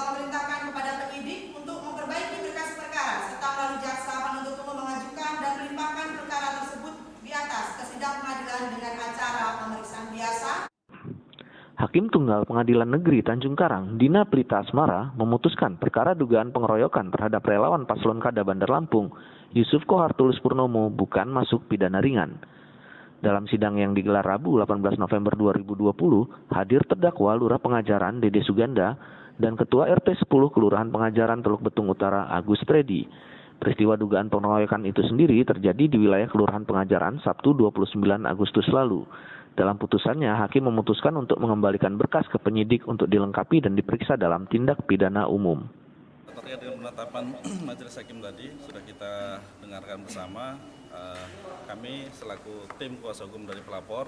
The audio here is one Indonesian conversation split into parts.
memerintahkan kepada penyidik untuk memperbaiki berkas perkara serta melalui jaksa penuntut umum mengajukan dan melimpahkan perkara tersebut di atas ke sidang pengadilan dengan acara pemeriksaan biasa. Hakim Tunggal Pengadilan Negeri Tanjung Karang, Dina Prita Asmara, memutuskan perkara dugaan pengeroyokan terhadap relawan Paslon Kada Bandar Lampung, Yusuf Kohar Tulus Purnomo, bukan masuk pidana ringan. Dalam sidang yang digelar Rabu 18 November 2020, hadir terdakwa Lurah Pengajaran Dede Suganda dan Ketua RT 10 Kelurahan Pengajaran Teluk Betung Utara Agus Tredi. Peristiwa dugaan pengeroyokan itu sendiri terjadi di wilayah Kelurahan Pengajaran Sabtu 29 Agustus lalu. Dalam putusannya, hakim memutuskan untuk mengembalikan berkas ke penyidik untuk dilengkapi dan diperiksa dalam tindak pidana umum. Terkait dengan penetapan majelis hakim tadi sudah kita dengarkan bersama. Kami selaku tim kuasa hukum dari pelapor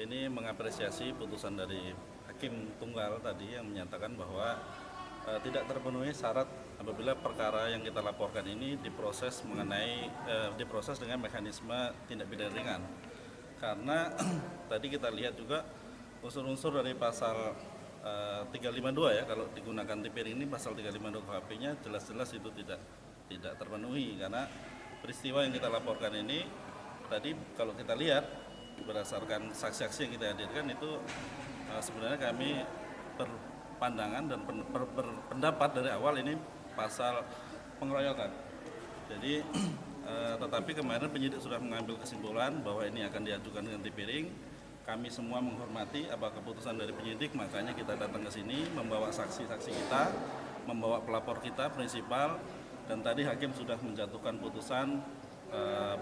ini mengapresiasi putusan dari Hakim Tunggal tadi yang menyatakan bahwa tidak terpenuhi syarat apabila perkara yang kita laporkan ini diproses dengan mekanisme tindak pidana ringan. Karena tadi kita lihat juga unsur-unsur dari pasal 352 ya, kalau digunakan TPR ini pasal 352 KUHP-nya jelas-jelas itu tidak terpenuhi, karena peristiwa yang kita laporkan ini tadi kalau kita lihat berdasarkan saksi-saksi yang kita hadirkan itu sebenarnya kami berpandangan dan berpendapat dari awal ini pasal pengeroyokan. Jadi tetapi kemarin penyidik sudah mengambil kesimpulan bahwa ini akan diajukan dengan tipiring. Kami semua menghormati apa keputusan dari penyidik, makanya kita datang ke sini membawa saksi-saksi kita, membawa pelapor kita, prinsipal, dan tadi hakim sudah menjatuhkan putusan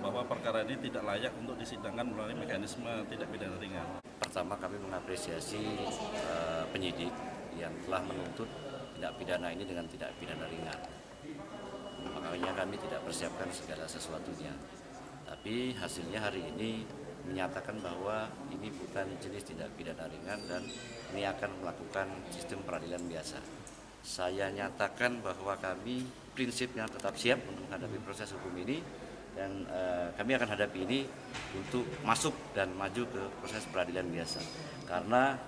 bahwa perkara ini tidak layak untuk disidangkan melalui mekanisme tidak pidana ringan. Pertama, kami mengapresiasi penyidik yang telah menuntut tindak pidana ini dengan tidak pidana ringan. Makanya kami tidak persiapkan segala sesuatunya. Tapi hasilnya hari ini menyatakan bahwa ini bukan jenis tindak pidana ringan dan ini akan melakukan sistem peradilan biasa. Saya nyatakan bahwa kami prinsipnya tetap siap untuk menghadapi proses hukum ini dan kami akan hadapi ini untuk masuk dan maju ke proses peradilan biasa. Karena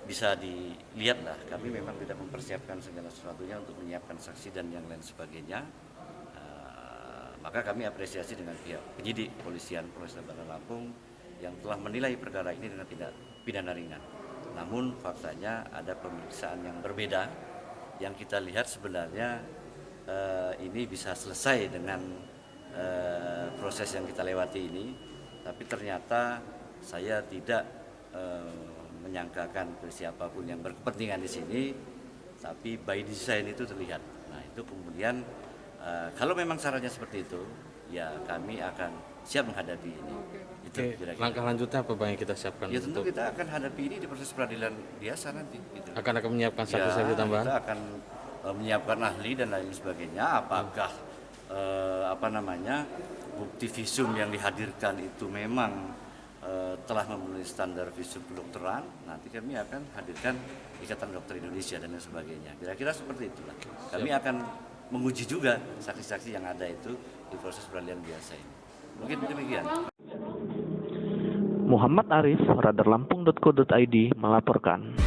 bisa dilihatlah, kami memang tidak mempersiapkan segala sesuatunya untuk menyiapkan saksi dan yang lain sebagainya. Maka kami apresiasi dengan pihak penyidik Polisian Polres Bandar Lampung yang telah menilai perkara ini dengan tidak pidana ringan. Namun faktanya ada pemeriksaan yang berbeda yang kita lihat sebenarnya ini bisa selesai dengan proses yang kita lewati ini, tapi ternyata saya tidak menyangkakan ke siapapun yang berkepentingan di sini, tapi by design itu terlihat. Nah itu kemudian kalau memang syaratnya seperti itu, ya kami akan siap menghadapi ini. Itu langkah lanjutnya apa Bang yang kita siapkan? Ya tentu kita akan hadapi ini di proses peradilan biasa nanti. Gitu. Akan menyiapkan saksi-saksi tambahan? Kita akan menyiapkan ahli dan lain sebagainya. Apakah bukti visum yang dihadirkan itu memang telah memenuhi standar visum kedokteran? Nanti kami akan hadirkan Ikatan Dokter Indonesia dan lain sebagainya. Kira-kira seperti itulah. Kami akan menguji juga saksi-saksi yang ada itu di proses peradilan biasa ini. Mungkin demikian. Muhammad Arif, radarlampung.co.id melaporkan.